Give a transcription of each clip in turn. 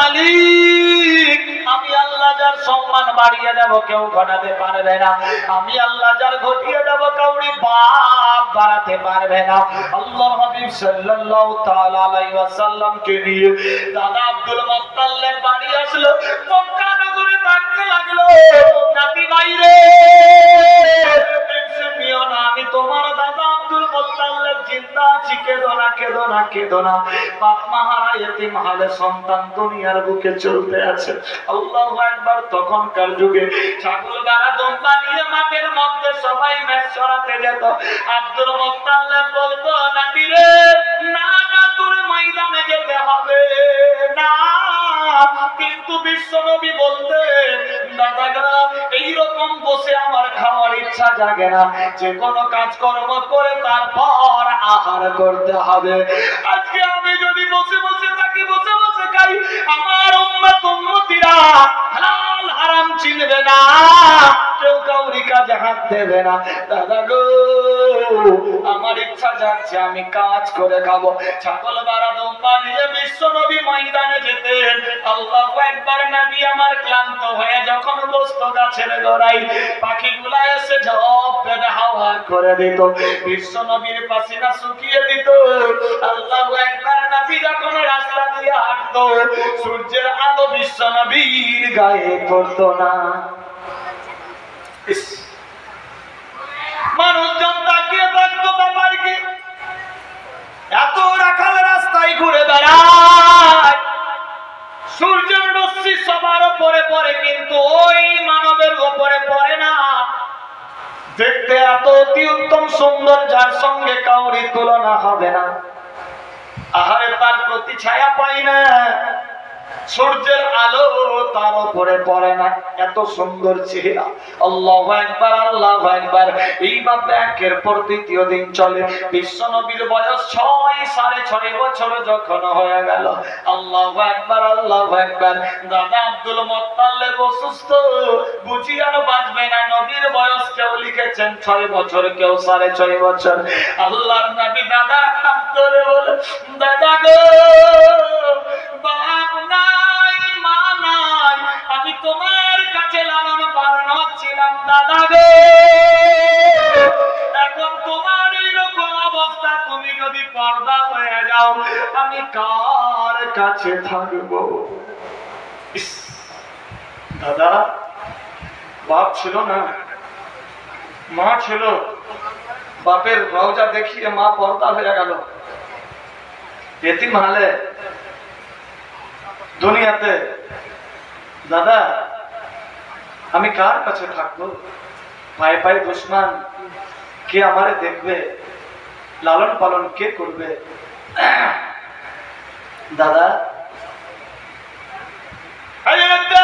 মালিক আমি আল্লাহ যার সম্মান বাড়িয়ে দেব কেউ ঘটাতে পারবে না, আমি আল্লাহ যার ঘটিয়ে দেব কাউরি বাপ বাড়াতে পারবে না। আল্লাহর হাবিব সাল্লাল্লাহু তাআলা আলাইহি ওয়াসাল্লামকে নিয়ে দাদা আব্দুল মুত্তালিব বাড়ি আসলো। মক্কা নগরে থাকতে লাগলো। নাতি ভাইরে নিও না, আমি তোমার দাদা আব্দুল মুত্তালিব জিন্দা আছি, কেঁদো না কেঁদো না কেঁদো না। বাপ মা হারা ইতিম হালে সন্তান দুনিয়ার বুকে চলতে আছে। আল্লাহু আকবার। তখনকার যুগে ছাগল গাড়া দম্বা নিয়ে মাঠের মধ্যে সবাই ম্যাচ চড়াতে যেত। আব্দুল মুত্তালিব বলতো নাতি রে না না তোর ময়দানে যেতে হবে না, কিন্তু বিশ্বনবী বলতেন দাদাগা এইরকম বসে আমার খাওয়ার ইচ্ছা জাগে না, যে কোনো কাজকর্ম করে তারপর আহার করতে হবে। আজকে আমি যদি বসে বসে থাকি বসে বসে খাই, আমার উম্মত উম্মতিরা হালাল হারাম চিনবে না, কেউ কাউরি কাজে হাত দেবে না। দাদা গো আমার ইচ্ছা যাচ্ছে আমি কাজ করে খাবো। ছাগল বাড়া দম্বা নিয়ে বিশ্বনবী ময়দানে যেতেন। আল্লাহু আকবার। নবী আমার ক্লান্ত হয়ে যখন বসতো গাছের গোড়ায়, পাখিগুলা এসে ঝপ বেঁধে হাওয়া করে দিত, বিশ্বনবীর পাসিনা শুকিয়ে দিত। আল্লাহু আকবার। নবী যখন রাস্তা দিয়ে হাঁটতো, সূর্যের আলো বিশ্বনবীর গায়ে পড়তো না। মানুষজন তাকিয়ে থাকতো ব্যাপার কি, এত রাখাল রাস্তায় ঘুরে বেড়ায়, সূর্যের রশ্মি সবার উপরে পড়ে কিন্তু ওই মানবের উপরে পড়ে না। দেখতে এত অতি উত্তম সুন্দর, যার সঙ্গে কাউরি তুলনা হবে না। আহারে তার প্রতি ছায়া পাই না, সূর্যের আলো তার উপরে পড়ে না, এত সুন্দর চেহারা। আল্লাহু আকবার আল্লাহু আকবার। এইভাবে একের পর দ্বিতীয় দিন চলে। বিশ্বনবীর বয়স 6.5 বছর যখন হয়ে গেল, আল্লাহু আকবার আল্লাহু আকবার। দাদা আব্দুল মুত্তালিব অসুস্থ, বুঝি আর বাঁচবে না। নবীর বয়স কেউ লিখেছেন 6 বছর, কেউ 6.5 বছর। আল্লাহর নবী দাদা ধরে বলে দাদা গো বাপ নাই মা নাই, আমি তোমার কাছে লালন পালন ছিলাম দাদা গো, এখন তোমার এইরকম অবস্থা, তুমি যদি পর্দা হয়ে যাও আমি কার কাছে থাকবো? দাদা বাপ ছিল না, মা ছিল, বাপের রওজা দেখিয়ে মা পর্দা হয়ে গেল। এতিম হালে দুনিয়াতে দাদা আমি কার কাছে থাকবো? পায়ে পায়ে দুশ্মন, কে আমারে দেখবে? লালন পালন কে করবে? দাদা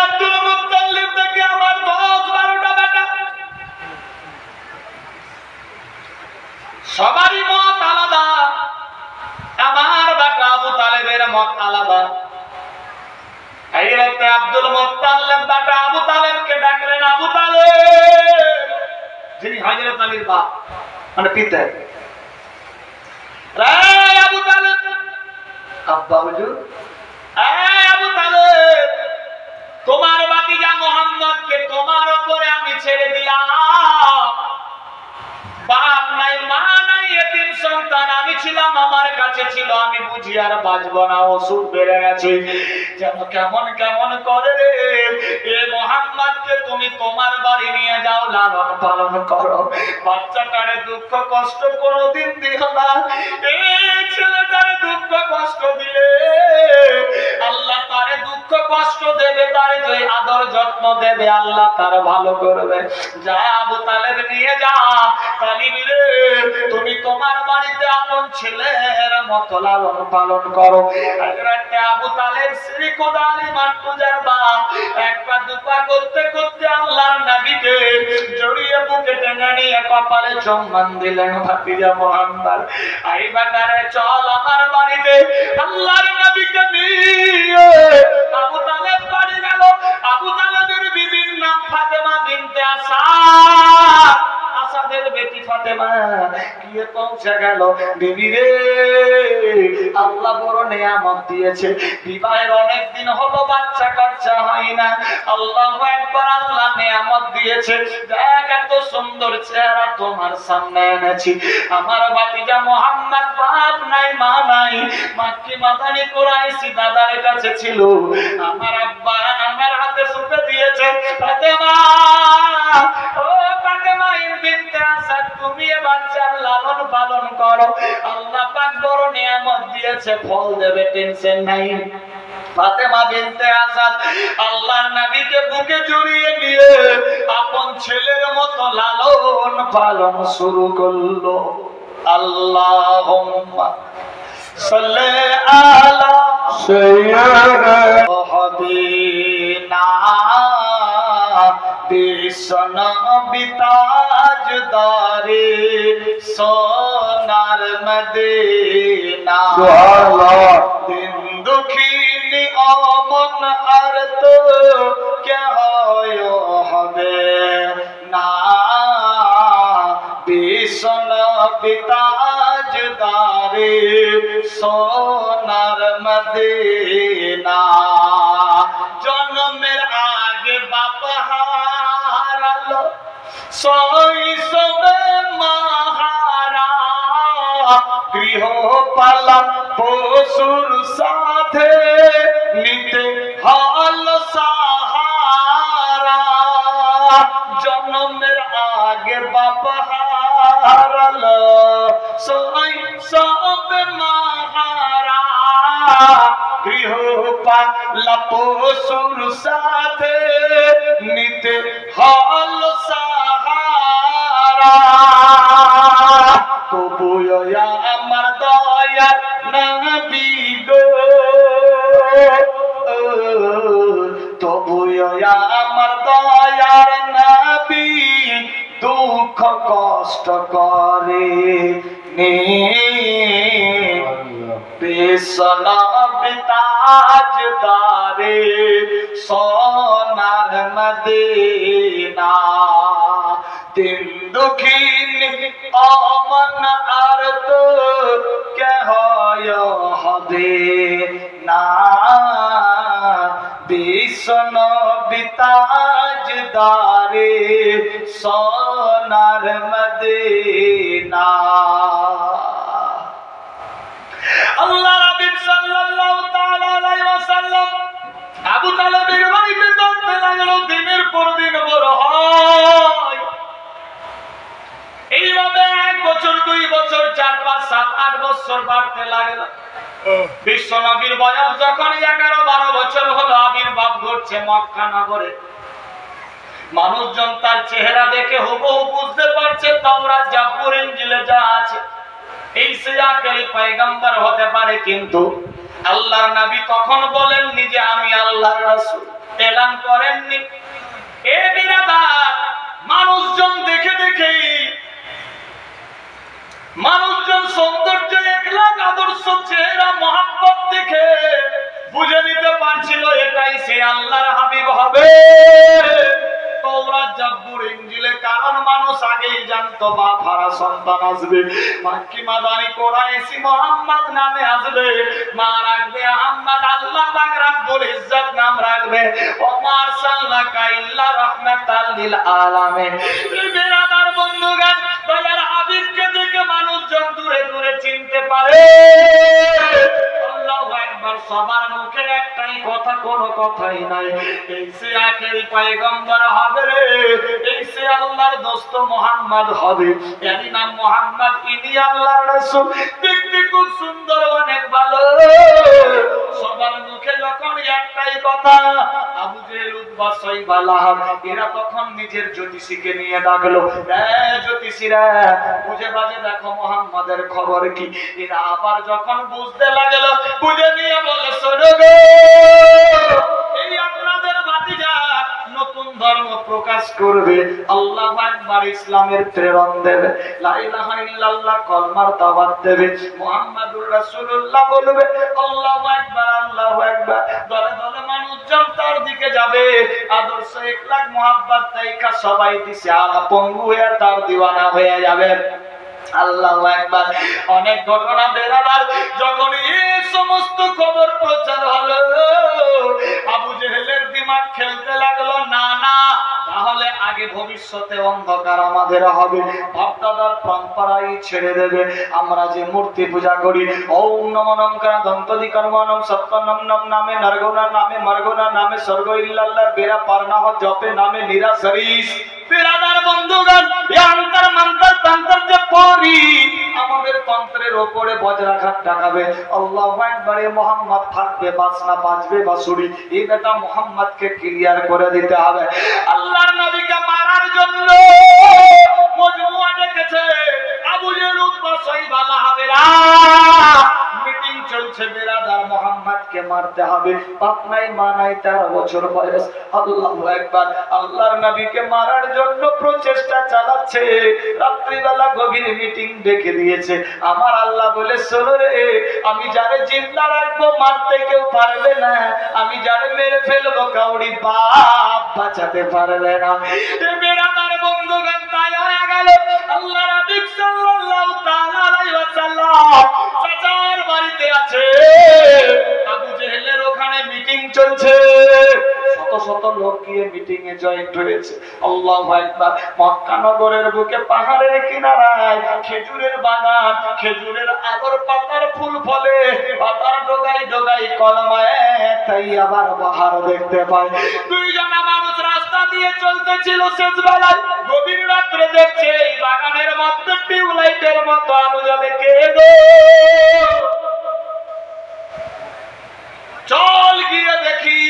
আব্দুল মুত্তালিব থেকে আমার 10-12টা বেটা, সবারই মত আলাদা। আমার বেটা আবু তালেবের মত আলাদা। এই রাতে আব্দুল মুত্তালিব বেটা আবু তালেবকে ডাকলেন, আবু তালেব, যিনি হযরত আলীর বাপ মানে পিতা। এই আবু তালেব, আব্বা হুজুর, এই আবু তালেব, তোমার ভাতিজা মুহাম্মদকে তোমার উপরে আমি ছেড়ে দিলাম। বাপ নাই মা নাই, এতিম সন্তান আমি ছিলাম, আমার কাছে ছিল, আমি বুঝি আর বাঁচবো না, অসুখ বেড়ে গেছে, যেন কেমন কেমন করে রে। এ মুহাম্মদকে তুমি তোমার বাড়ি নিয়ে যাও, লালন পালন করো, বাচ্চাটারে দুঃখ কষ্ট কোনোদিন দিও না। এই ছেলেটারে দুঃখ কষ্ট দিলে আল্লাহ তারে দুঃখ কষ্ট দেবে, তারে যে আদর যত্ন দেবে আল্লাহ তার ভালো করবে। যা আবু তালেব নিয়ে যা, তালিম রে তুমি তোমার বাড়িতে আপন ছেলের মতো লালন পালন করো। রাতে আবু তালেব শ্রী কোদালি মাটুজার বাপ একবার দুপা করতে করতে আল্লাহর নবীকে জড়িয়ে বুকে টেনে নিয়ে কপালে চুম্বন দিলেন। ভাতিজা মুহাম্মদ, আই বাটারে চল আমার বাড়িতে। আল্লাহর নবীকে নিয়ে আবু তালেব বাড়ি গেল। আবু তালেবের বিবির নাম ফাতেমা বিনতে আসাদ, আসাদের বেটি ফাতেমা গিয়ে পৌঁছে গেল। বিবি রে আল্লাহ বড় নিয়ামত দিয়েছে, বিবাহের অনেক দিন হলো, না। আল্লাহু আকবার, আল্লাহ নিয়ামত দিয়েছে, দেখ এত সুন্দর চেহারা তোমার সামনে এনেছি। আমার ভাতিজা মুহাম্মদ বাপ নাই মা নাই, মাক্কি মাদানি কুরাইশি দাদার কাছে ছিল। আমার আব্বা আমার হাতে সুপে দিয়েছে, ফাতেমা ও ফাতেমা বিনতে আসাদ, তুমি এ বাচ্চার লালন পালন করো, আল্লাহ পাক বড় নিয়ামত দিয়েছে, ফল দেবে, টেনশন নাই। ফাতেমা বিনতে আসাদ আল্লাহর নবীকে বুকে জড়িয়ে নিয়ে আপন ছেলের মতো লালন পালন শুরু করলো। আল্লাহুম্মা সাল্লি আলা সাইয়্যিদিনা বিশ্বনবী তাজদারে সোনার মদিনা। সুবহানাল্লাহ। দিন দুঃখিনী অমন আর তো কে হয় হবে না, বিশ্বনবী তাজদারে সোনার মদিনা। জন্মের আগে বাপ হারালো, শৈশবে মাহারা, গৃহপালন পশুর সাথে নিতে হল সাহারা। জন্মের আগে বাপ হারালো, শৈশবে মাহারা, গৃহপালন পশুর সাথে নিতে হল সাহারা। তবুও আমার দয়ার নবী গো, তবুও আমার দয়ার নবী দুঃখ কষ্ট করে নে, বিশ্বনবী তাজদারে সোনার মদিনা। দিন দুঃখিনী অমন আর তো কে হয় হবে না, বিশ্বনবী তাজদারে সোনার মদিনা। আল্লাহ হাবিব সাল্লাল্লাহু তাআলা আলাইহি ওয়াসাল্লাম আবু তালেবের বাড়িতে থাকতে লাগলো, দিনের পর দিন বড় হয়। এইভাবে 1 বছর 2 বছর 4 5 7 8 বছর বাড়তে লাগলো। বিশ্ব নবীর বয়স যখন 11 12 বছর হলো, আবির্ভাব ঘটছে মক্কা নগরে। মানুষজন তার চেহারা দেখে হুবহু বুঝতে পারছে তাওরাত জাবুর ইনজিলে যা আছে এই সে আখেরি পয়গম্বর হতে পারে। কিন্তু আল্লাহর নবী তখন বলেননি যে আমি আল্লাহর রাসূল, এলান করেননি। এ বিরাদার, মানুষজন দেখে দেখেই, মানুষজন সৌন্দর্য, এখলাক, আদর্শ, চেহারা, মহব্বত দেখে বুঝে নিতে পারছিল এটাই সে আল্লাহর হাবিব হবে। তাওরাত জাবুর ইনজিলে কারণ মানুষ আগেই জানতো বাপ হারা সন্তান আসবে, মাক্কি মাদানি কুরাইশি মুহাম্মদ নামে আসবে, মা রাখবে আহমদ, আল্লাহ পাক রব্বুল ইজ্জত নাম রাখবে, ওমা আরসালনাকা ইল্লা রাহমাতাল লিল আলামিন। বিরাদার বন্ধুগণ, দয়ার হাবিবকে দেখে মানুষজন দূরে দূরে চিনতে পারে। আল্লাহু আকবার। সবার মুখে একটাই কথা, কোনো কথাই নাই, এই সে আখেরি পয়গম্বর হবে রে, এই সে আল্লাহর দোস্ত মুহাম্মদ হবে। এরই নাম মুহাম্মদ, ইনি আল্লাহর রাসূল। দেখতে খুব সুন্দর, অনেক ভালো। সবার মুখে যখন একটাই কথা, আবু জেহেল, উতবা, সাইবা, লাহাব এরা তখন নিজের জ্যোতিষীকে নিয়ে ডাকলো, জ্যোতিষীরা বুঝে বাজে দেখো মুহাম্মাদের খবর কি। এরা আবার যখন বুঝতে লাগলো, বুঝে নিয়ে বলে শোনো গো, এই আপনাদের ভাতিজা নতুন ধর্ম প্রকাশ করবে, আল্লাহু আকবার, ইসলামের প্রেরণ দেবে, লা ইলাহা ইল্লাল্লাহ কলমার দাওয়াত দেবে, মুহাম্মাদুর রাসূলুল্লাহ বলবে, আল্লাহু আকবার, আল্লাহু আকবার। দলে দলে মানুষজন তার দিকে যাবে, আদর্শ, এখলাক, মুহাব্বত দেখা সবাই দিশে আর পঙ্গু হয়ে তার দিওয়ানা হয়ে যাবে। আল্লাহু আকবার। অনেক ঘটনা বেরাবার, যখন এই সমস্ত খবর প্রচার হলো, আবু জেহেলের দিমাগ খেলতে বলতে লাগলো না না, তাহলে আগে ভবিষ্যতে অন্ধকার আমাদের হবে, বাপদাদার পরম্পরাই ছেড়ে দেবে। আমরা যে মূর্তি পূজা করি, ওম নমো নমঃ দন্তদি কর্মণম সত্যনম নম নামে নরগোনা নামে মরগোনা নামে স্বর্গ ইল্লাল্লাহ বেরা পারনাহ জপে নামে নিরাশরিস। বিরাদার বন্ধুগণ, এই অন্তর মন্তর তন্ত্র যে পড়ি, আমাদের তন্ত্রের উপরে বজ্রাঘাত টাকাবে, আল্লাহু আকবার, মুহাম্মদ থাকবে বাসনা বাজবে বাঁশুরি, এই বেটা মুহাম্মদকে ক্লিয়ার করে দিতে হবে। আল্লাহর নবীকে মারার জন্য মজমুয়া ডেকেছে, আবু জেহেল উতবা সাইবা লাহাবেরা মিটিং চলছে, বিরাদার মুহাম্মদকে মারতে হবে। বাপ নাই মা নাই, 13 বছর বয়স। আল্লাহু আকবার, আল্লাহর নবীকে মারার জন্য প্রচেষ্টা চালাচ্ছে। রাত্রিবেলা গভীর মিটিং ডেকে দিয়েছে। আমার আল্লাহ বলে, শোনো রে, আমি যারে জিন্দা রাখবো মারতে কেউ পারবে না, আমি যারে মেরে ফেলবো কাউরি বাপ বাঁচাতে পারবে না। বিরাদার বন্ধুগণ, তাই হয়ে গেল। আল্লাহর হাবিব সাল্লাল্লাহু তাআলা আলাইহি ওয়াসাল্লাম চাচার বাড়িতে আছে, আবু জেহেলের ওখানে মিটিং চলছে। শত শত লোক গিয়ে মিটিং এ জয়েন্ট হয়েছে। আল্লাহু আকবার। মক্কা নগরের বুকে পাহাড়ের কিনারায় খেজুরের বাগান, খেজুরের আগর পাতার ফুল ফলে, পাতার ডগায় ডগায় কলমায়ে তাইয়্যিবার বাহার দেখতে পায়। দুইজনা মানুষ রাস্তা দিয়ে চলতেছিল শেষ বেলায়, গভীর রাত্রে দেখছে এই বাগানের মধ্যে টিউবলাইটের মতো আলো জ্বলে। কে গো? চল গিয়ে দেখি।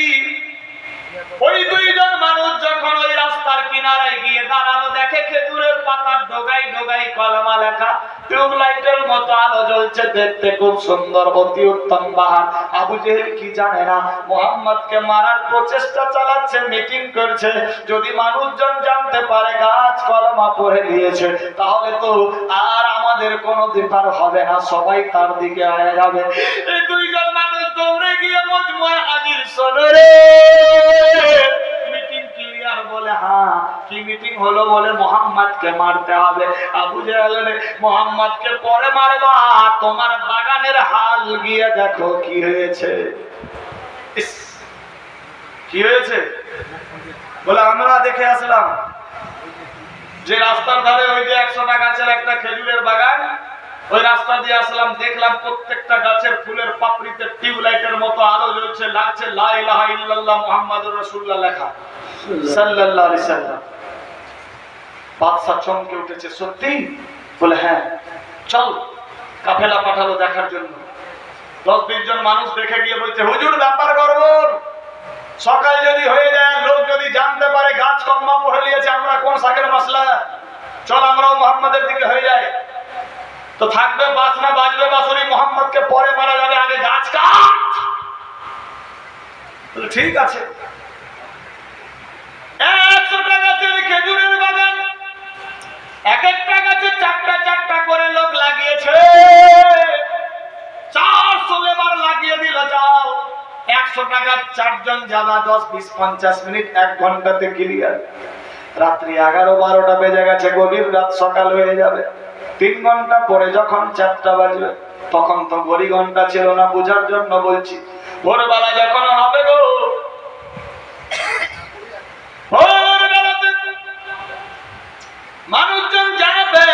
ওই দুইজন মানুষ যখন ওই রাস্তার কিনারায় গিয়ে দাঁড়ালো, দেখে খেজুরের পাতার ডগায় ডগায় কলমা লেখা, টিউবলাইটের মতো আলো জ্বলছে, দেখতে খুব সুন্দর, অতি উত্তম বাহার। আবু জেহেল কি জানে না, মুহাম্মদকে মারার প্রচেষ্টা চালাচ্ছে, মিটিং করছে। যদি মানুষজন জানতে পারে গাছ কলমা পড়ে দিয়েছে, তাহলে তো আর আমাদের কোনো দিপার হবে না, সবাই তার দিকে আয়া যাবে। এই দুইজন মানুষ দৌড়ে গিয়ে মজমুয়ায় হাজির। শোনো রে, মিটিং ক্লিয়ার বলে, হ্যাঁ কি মিটিং হলো? বলে মুহাম্মদকে মারতে হবে। আবু জেহেল, মুহাম্মদকে পরে মারবা, তোমার বাগানের হাল গিয়ে দেখো কি হয়েছে। কি হয়েছে? বলে আমরা দেখে আসলাম যে রাস্তার ধারে ওই যে 100টা গাছের একটা খেজুরের বাগান, ওই রাস্তা দিয়ে আসলাম, দেখলাম প্রত্যেকটা গাছের ফুলের পাপড়িতে টিউবলাইটের মতো আলো জ্বলছে, লাগছে লা ইলাহা ইল্লাল্লাহ মুহাম্মাদুর রাসূলুল্লাহ লেখা সাল্লাল্লাহু আলাইহি সাল্লাম। বাদশা চমকে উঠেছে। সত্যি? বলে হ্যাঁ। চল, কাফেলা পাঠালো দেখার জন্য। 10-20 জন মানুষ দেখে গিয়ে বলছে, হুজুর ব্যাপার গড়বড়, সকাল যদি হয়ে যায়, লোক যদি জানতে পারে গাছ কলমা পড়ে নিয়েছে, আমরা কোন শাকের মশলা, চল আমরাও মুহাম্মাদের দিকে হয়ে যাই। তো থাকবে বাসনা বাজবে বাঁশুরি, মুহাম্মদকে পরে মারা যাবে, আগে গাছ কাট। ঠিক আছে। 100টা গাছের খেজুরের বাগান, এক একটা গাছে 4টা করে লোক লাগিয়েছে। 400 লেবার লাগিয়ে দিল। যাও, 100টা গাছ 4 জন যাবা, 10, 20, 50 মিনিট, 1 ঘন্টাতে ক্লিয়ার। রাত্রি 11-12টা বেজে গেছে, গভীর রাত, সকাল হয়ে যাবে। 3 ঘন্টা পরে যখন 4টা বাজবে, তখন তো ঘড়ি ঘন্টা ছিল না, বোঝার জন্য বলছি। ভোরবেলা যখন হবে গো, ভোরবেলাতে মানুষজন যাবে,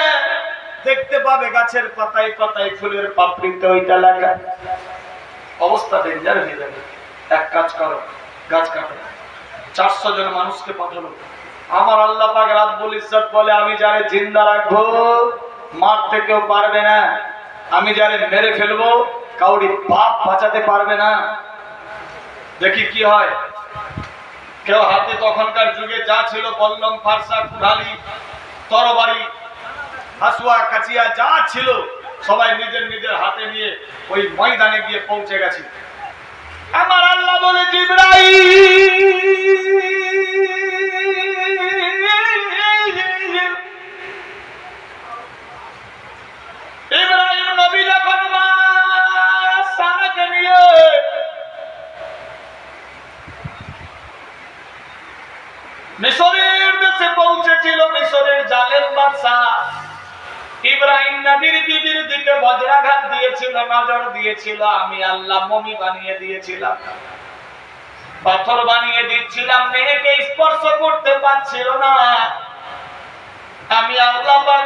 দেখতে পাবে গাছের পাতায় পাতায় ফুলের পাপড়িতে ওইটা লেখা। অবস্থা ডেঞ্জার হয়ে যাবে। এক কাজ করো, গাছ কাটো। 400 জন মানুষকে পাঠালো। আমার আল্লাহ পাক রব্বুল ইজ্জত বলে, আমি যারে জিন্দা রাখবো মারতে কেউ পারবে না, আমি যারে মেরে ফেলবো কাউরি বাপ বাঁচাতে পারবে না। দেখি কি হয়। কেউ হাতে তখনকার যুগে যা ছিল, বল্লম, ফারসা, কুড়ালি, তরবারি, হাসুয়া, কাচিয়া যা ছিল, সবাই নিজের নিজের হাতে নিয়ে ওই ময়দানে গিয়ে পৌঁছে গেছে। আমার আল্লাহ বলে, ইব্রাহিম নবী যখন মা সারাকে নিয়ে মিশরের দেশে পৌঁছেছিল, মিশরের জালেম বাদশা ইব্রাহিম নবীর বিবির দিকে বজ্রাঘাত দিয়েছিল, নজর দিয়েছিল, আমি আল্লাহ মমি বানিয়ে দিয়েছিলাম। পাথর বানিয়ে দিচ্ছিলাম, মেয়েকে স্পর্শ করতে পারছিল না। আমি আল্লাহ পাক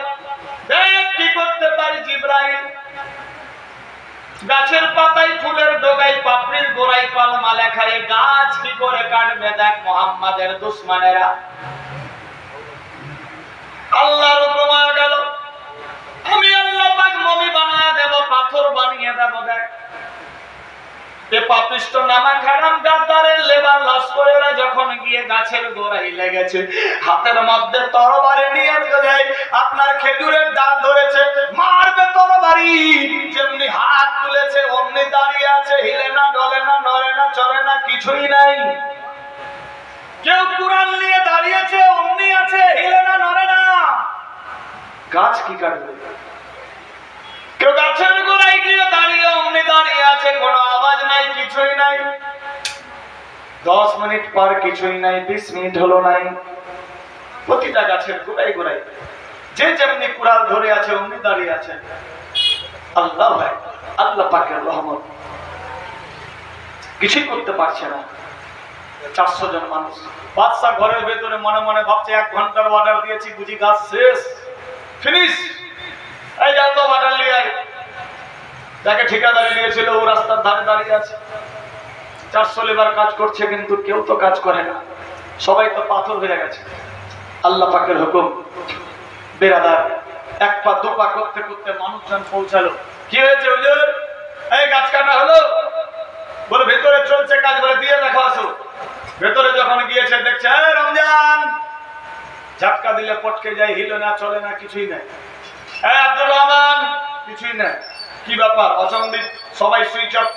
দেখ কি করতে পারি। জিবরাইল গাছের পাতায়, ফুলের ডগায়, পাপড়ির গোড়ায় কলমা লেখা, এই গাছ কি করে কাটবে? দেখ মুহাম্মাদের দুশমনেরা। আল্লাহর হুকুম হয়ে গেল, আমি আল্লাহ পাক মমি বানিয়ে দেব, পাথর বানিয়ে দেব। দেখ এ পাপিষ্ট নামাক হারাম গাদ্দারের লেবার লস্করেরা যখন গিয়ে গাছের গোড়ায় লেগেছে, হাতের মধ্যে তরবারি নিয়ে যায়, আপনার খেজুরের ডাল ধরেছে, মারবে তরবারি, যেমনি হাত তুলেছে অমনি দাঁড়িয়ে আছে, হিলে না, ডলে না, নড়ে না, চলে না, কিছুই নাই। কেউ কুরআন নিয়ে দাঁড়িয়েছে, অমনি আছে, হিলে না, নড়ে না। গাছ কি কাটবে? কেউ গাছের গোড়ায় গিয়ে দাঁড়িয়ে অমনি দাঁড়িয়ে আছে, কোনো আওয়াজ নাই, কিছুই নাই। 10 মিনিট পর কিছুই নাই, 20 মিনিট হলো নাই। প্রতিটা গাছের গোড়ায় গোড়ায় যে যেমনি কুড়াল ধরে আছে অমনি দাঁড়িয়ে আছে। আল্লাহ ভাই, আল্লাহ পাকের রহমত, কিছুই করতে পারছে না। 400 জন মানুষ। বাদশা ঘরের ভেতরে মনে মনে ভাবছে 1 ঘন্টার অর্ডার দিয়েছি, বুঝি কাজ শেষ, ফিনিশ। এই যাও তো অর্ডার নিয়ে আয়। যাকে ঠিকাদারি নিয়েছিল ও রাস্তার ধারে দাঁড়িয়ে আছে। 400 লেবার কাজ করছে, কিন্তু কেউ তো কাজ করে না, সবাই তো পাথর হয়ে গেছে। আল্লাহ পাকের হুকুম, বেরাদার 1 পা 2 পা করতে করতে মানুষজন পৌঁছালো। কি হয়েছে হুজুর? এই গাছ কাটা হলো। বলে ভেতরে চলছে কাজ, বলে দিয়ে দেখো আসো। ভেতরে যখন গিয়েছে দেখছে রমজান, ঝাটকা দিলে পটকে যায়, হিলে না, চলে না, কিছুই নাই। আব্দুর রহমান, কিছুই নাই। কি ব্যাপার? অচম্বিত, সবাই সুইচ অফ।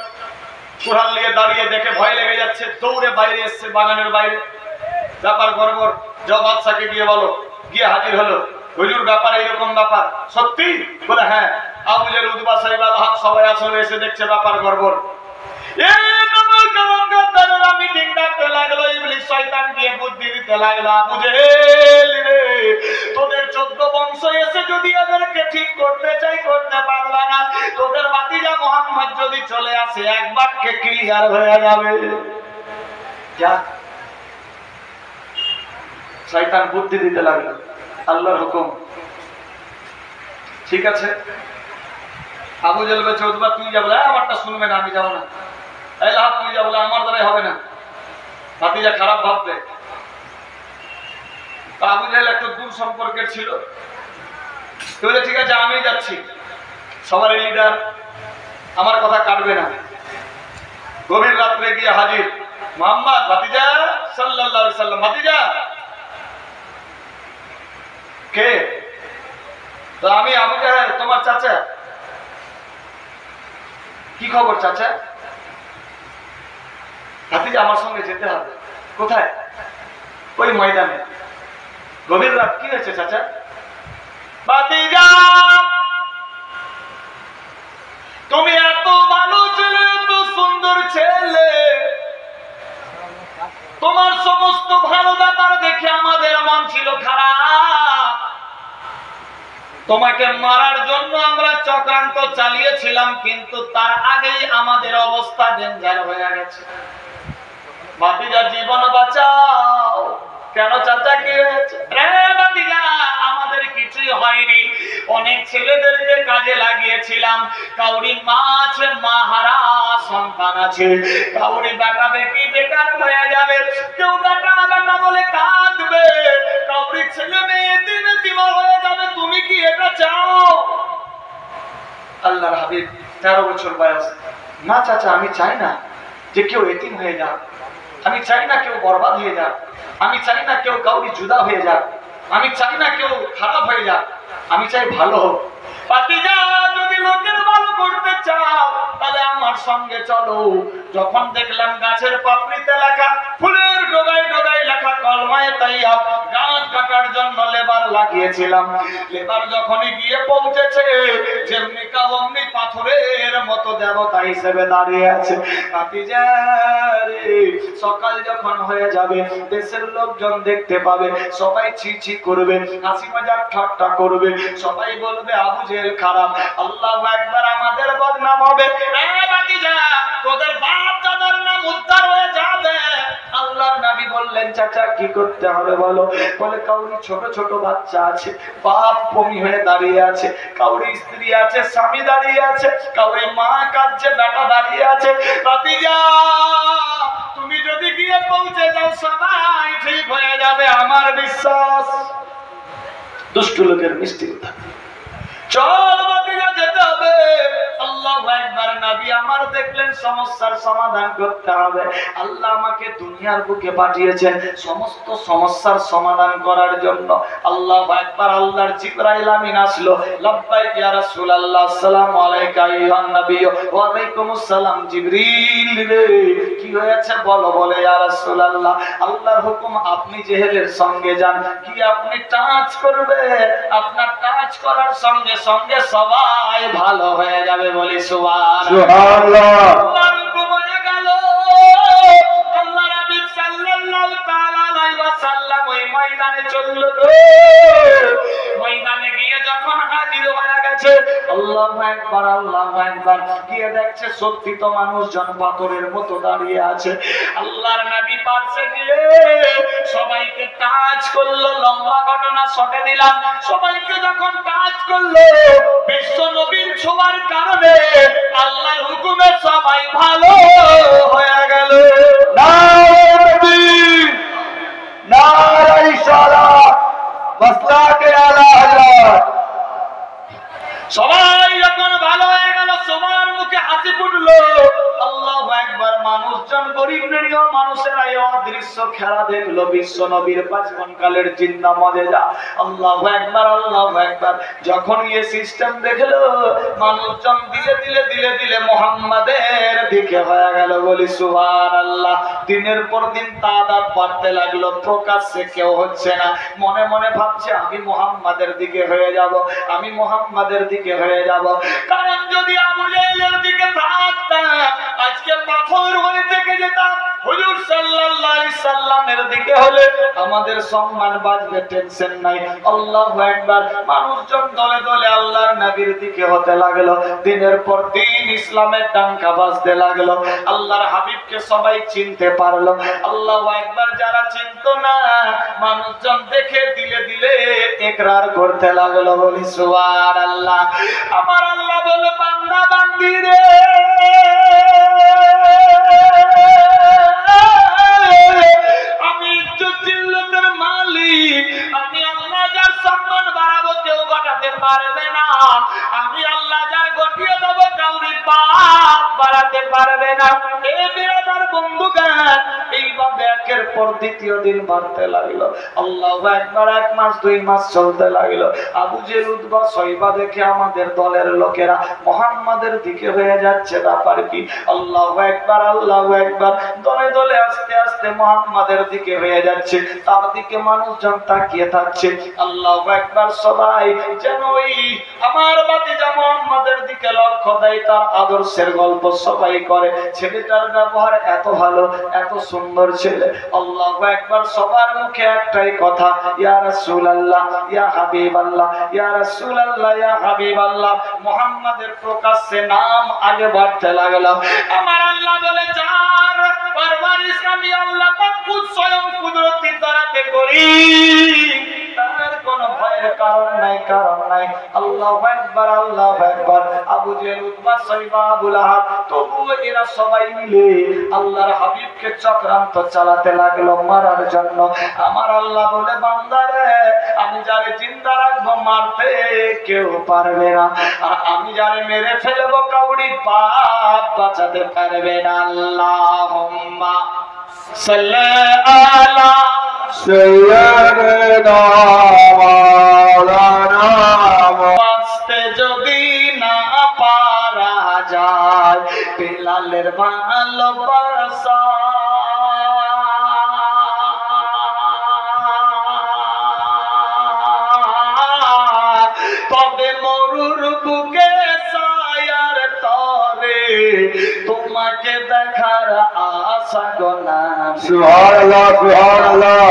কুরআন নিয়ে দাঁড়িয়ে দেখে ভয় লেগে যাচ্ছে, দৌড়ে বাইরে এসছে, বাগানের বাইরে। ব্যাপার গড়বড়, যাও বাদশাকে গিয়ে বলো। গিয়ে হাজির হলো, হুজুর ব্যাপার এইরকম ব্যাপার। সত্যি? বলে হ্যাঁ। আবু জেল, উতবা, সাইবা, লাহাব সবাই আসলে এসে দেখছে ব্যাপার গড়বড়। মিটিং ডাকতে লাগলো, ইবলিস শয়তান গিয়ে বুদ্ধি দিতে লাগলো, আবু জেল রে, তোদের 14 বংশ এসে যদি এদেরকে ঠিক করতে চাই, করতে পারলা না। তোদের ভাতিজা মুহাম্মদ যদি চলে আসে, এক বাক্যে ক্লিয়ার হয়ে যাবে। যা, শয়তান বুদ্ধি দিতে লাগলো। আল্লাহর হুকুম, ঠিক আছে। আবু জেল বলছে, উতবা তুই যাবো? আমারটা শুনবে না, আমি যাবো না। এই লাহাব তুই যাবো? আমার দ্বারাই হবে না, ভাতিজা খারাপ ভাববে। আবু জেহেল একটু দূর সম্পর্কের ছিল, ঠিক আছে আমি যাচ্ছি, সবার লিডার, আমার কথা কাটবে না। গভীর রাত্রে গিয়ে হাজির, মুহাম্মদ ভাতিজা সাল্লাল্লাহু আলাইহি সাল্লাম। ভাতিজা কে? তো আমি আবু জেহেল, তোমার চাচা। কি খবর চাচা? ভাতিজা আমার সঙ্গে যেতে হবে। কোথায়? ওই ময়দানে। গভীর রাত, কি হয়েছে চাচা? ভাতিজা তুমি এত ভালো ছেলে, এত সুন্দর ছেলে, তোমার সমস্ত ভালো ব্যাপার দেখে আমাদের মন ছিল খারাপ। তোমাকে মারার জন্য আমরা চক্রান্ত চালিয়েছিলাম, কিন্তু তার আগেই আমাদের অবস্থা ডেঞ্জার হয়ে গেছে। ভাতিজা জীবন বাঁচাও। কেন চাচা, কি হয়েছে? ভাতিজা আমাদের কিছুই হয়নি, অনেক ছেলেদেরকে কাজে লাগিয়েছিলাম, কাউরি মা আছে, মা হারা সন্তান আছে, কাউরি বেটা বেটি বেকার হয়ে যাবে, কেউ বেটা বেটা বলে কাঁদবে, কাউরি ছেলে মেয়ে এতিম এতিম হয়ে যাবে। তুমি কি এটা চাও? আল্লাহর হাবিব 13 বছর বয়স। না চাচা, আমি চাই না যে কেউ এতিম হয়ে যাক, আমি চাই না কেউ বরবাদ হয়ে যাক, আমি চাই না কেউ কাউরি জুদা হয়ে যাক, আমি চাই না কেউ খারাপ হয়ে যাক, আমি চাই ভালো হোক। ভাতিজা যদি লোকের ভালো করতে চাও তাহলে আমার সঙ্গে চলো। যখন দেখলাম গাছের পাপড়িতে লেখা, ফুলের ডগায় ডগায় লেখা কলমায়ে তাইয়্যিব, গাছ কাটার জন্য লেবার লাগিয়েছিলাম। লেবার যখনই গিয়ে পৌঁছেছে, যেমনি কামনি পাথরের মতো দেবতা হিসেবে দাঁড়িয়ে আছে। ভাতিজা রে, সকাল যখন হয়ে যাবে, দেশের লোকজন দেখতে পাবে, সবাই ছি ছি করবে, হাসি মজাক ঠাট্টা করবে, সবাই বলবে আবু জেহেল খারাপ। আল্লাহু আকবার, আমাদের বদনাম হবে। ভাতিজা তোদের বাপ দাদার নাম উদ্ধার হয়ে যাবে, বললেন চাচা কি করতে হবে বলো? বলে কাউরি ছোট ছোট বাচ্চা আছে, বাপ বমি হয়ে দাঁড়িয়ে আছে, কাউরি স্ত্রী আছে, স্বামী দাঁড়িয়ে আছে, কাউরি মা কাঁদছে, বেটা দাঁড়িয়ে আছে। ভাতিজা তুমি যদি গিয়ে পৌঁছে যাও সবাই ঠিক হয়ে যাবে, আমার বিশ্বাস। দুষ্টু লোকের মিষ্টি কথা। চল ভাতিজা যেতে হবে। আল্লাহু আকবার। নবী আমার দেখলেন সমস্যার সমাধান করতে হবে। আল্লাহ আমাকে দুনিয়ার বুকে পাঠিয়েছেন সমস্ত সমস্যার সমাধান করার জন্য। আল্লাহু আকবার। আল্লাহর জিবরাইল আমিন আসলো। লাব্বাইক ইয়া রাসূলুল্লাহ, আসসালামু আলাইকা আইয়ুহান নবী। ওয়া আলাইকুমুস সালাম জিবরিল রে, কি হয়েছে বলো? বলে ইয়া রাসূলুল্লাহ আল্লাহর হুকুম আপনি জেহেলের সঙ্গে যান, কি আপনি টাচ করবে, আপনার টাচ করার সঙ্গে সঙ্গে সবাই ভালো হয়ে যাবে। বলি সুবহানাল্লাহ। হয়ে গেল। আল্লাহ নবী সাল্লাল্লাহু তাআলা আলাইহি ওয়াসাল্লাম ওই ময়দানে চলল। ময়দানে গিয়ে যখন হাজির হয়ে গেছে, আল্লাহু আকবার আল্লাহু আকবার, গিয়ে দেখছে সত্যি তো মানুষজন পাথরের মতো দাঁড়িয়ে আছে। আল্লাহর নবী পাশে গিয়ে সবাইকে টাচ করলো। লম্বা ঘটনা শটে দিলাম। সবাইকে যখন টাচ করলো, বিশ্ব নবীর ছোঁয়ার কারণে আল্লাহর হুকুমে সবাই ভালো হয়ে গেল। নারে নারে ইশারাত মাসলাকে আলা হযরত। সবাই যখন ভালো হয়ে গেল, সবার মুখে হাসি ফুটলো। আল্লাহু আকবার। মানুষজন গরিব নিরীহ মানুষেরা এই অদৃশ্য খেলা দেখলো। বিশ্ব নবীর ৫৫ কালের জিন্দা মজেজা। আল্লাহু আকবার আল্লাহু আকবার। যখন এই সিস্টেম দেখলো, মানুষজন ধীরে ধীরে ধীরে ধীরে মুহাম্মাদের দিকে হয়ে গেল। বলি সুবহানাল্লাহ। দিনের পর দিন তাদাদ বাড়তে লাগলো। প্রকাশ্যে কেউ হচ্ছে না, মনে মনে ভাবছে আমি মুহাম্মাদের দিকে হয়ে যাব, আমি মুহাম্মাদের দিকে হয়ে যাব। কারণ যদি আবু জাহেলের দিকে থাকতাম, আজকে পাথর হয়ে থেকে যেতাম। হুজুর সাল্লাল্লাহু আলাইহি সাল্লামের দিকে হলে আমাদের সম্মান বাঁচবে, টেনশন নাই। আল্লাহু আকবার। মানুষজন দলে দলে আল্লাহর নবীর দিকে হতে লাগলো। দিনের পর দিন ইসলামের ডাঙ্কা বাজতে লাগলো। আল্লাহর হাবিবকে সবাই চিনতে পারলো। আল্লাহু আকবার। যারা চিনতো না, মানুষজন দেখে দিলে দিলে ইকরার করতে লাগলো। বলি সুবহানাল্লাহ। আমার আল্লাহ বলে বান্দা বান্দি রে, আমি জিল্লতের মালিক, আমি আল্লাহ যার সম্মান বাড়াবো কেউ ঘটাতে পারবে না। আমি আল্লাহ যার ঘটিয়ে দেবো কাউরি পাপ বাড়াতে পারবে না। এ বিরাদার বন্ধুগান, এইভাবে একের পর দ্বিতীয় দিন বাড়তে লাগলো। আল্লাহু আকবার। ১ মাস ২ মাস চলতে লাগলো। আবু জেহেল উতবা শয়বা দেখে আমাদের দলের লোকেরা মুহাম্মাদের দিকে হয়ে যাচ্ছে। ব্যাপার কি? আল্লাহু আকবার আল্লাহু আকবার। দলে দলে আস্তে আস্তে মুহাম্মাদের দিকে হয়ে যাচ্ছে। তার দিকে মানুষজন তাকিয়ে থাকছে। আল্লাহু আকবার। সবাই যেন ওই আমার ভাতিজা মুহাম্মাদের দিকে লক্ষ্য দেয়, তার আদর্শের গল্প সবাই করে। ছেলেটার ব্যবহার এত ভালো, এত সুন্দর ছেলে। আল্লাহু আকবার। সবার মুখে একটাই কথা, ইয়া রাসূলুল্লাহ ইয়া হাবিবাল্লাহ, ইয়া রাসূলুল্লাহ ইয়া হাবিবাল্লাহ। মুহাম্মাদের প্রকাশ্যে নাম আগে বাড়তে লাগলো। আমার আল্লাহ বলে যার পরওয়ারিশ আমি আল্লাহ পাক খুদ স্বয়ং কুদরতি দ্বারাতে করি, তার কোনো ভয়ের কারণ নাই, কারণ নাই। আল্লাহু আকবার আল্লাহু আকবার। আবু জেহেল উতবা শয়বা আবু লাহাব, তবুও এরা সবাই মিলে আল্লাহর হাবিবকে চক্রান্ত চালাতে লাগলো মারার জন্য। আমার আল্লাহ বলে বান্দারে, আমি যারে জিন্দা রাখবো মারতে কেউ পারবে না, আর আমি যারে মেরে ফেলবো কাউরি পাপ বাঁচাতে পারবে না। আল্লাহুম্মা সাল্লি আলা সাইয়্যিদিনা মাওলানা। বাঁচতে যদি না পারা যায় বেলালের ভালোবাসা, তবে মরুর বুকে ছায়ার তরে তোমাকে দেখার আশা গোনা। সুবহানাল্লাহ সুবহানাল্লাহ।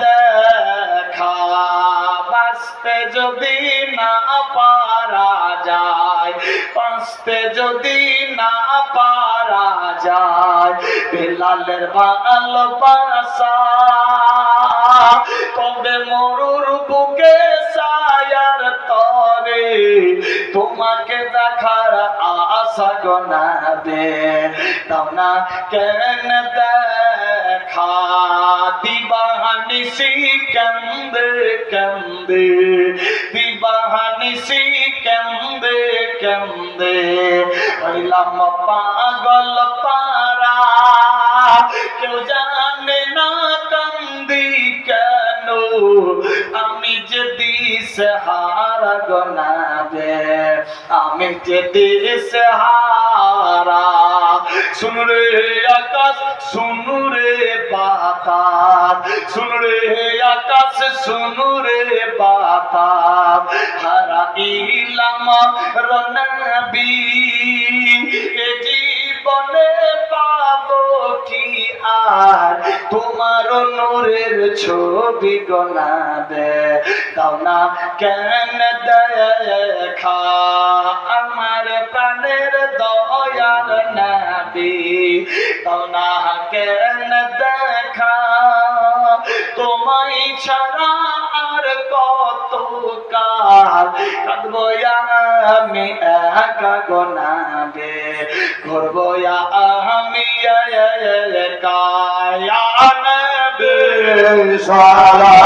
দেখা বাঁচতে যদি না পারা যায়, বাঁচতে যদি না পারা যায় বেলালের ভালোবাসা কবে মরুর বুকে ছায়ার তরে তোমাকে দেখার আশা গনাবে দাও না কেন দেখা দিবানিসি কান্দে কান্দে দিবানিসি কান্দে কান্দে হইলাম পাগল পারা কেউ জানে না কান্দি কেন আমি যে দিশেহারা গনাবে আমি যে দিশেহারা শুন রে আকাশ শুন রে বাতাস শুন রে আকাশ শুন রে বাতাস হারাইলাম রনবী এ জীবনে পাবো কি আর তোমার নূরের ছবি গনাবে দাও না কেন দেখা আমার প্রাণের দয়ার নবী দাও না কেন দেখা তোমায় ছাড়া আর কত কাল কাঁদবো আমি একা গনাবে ঘুরবো আমি একা নবী সালাম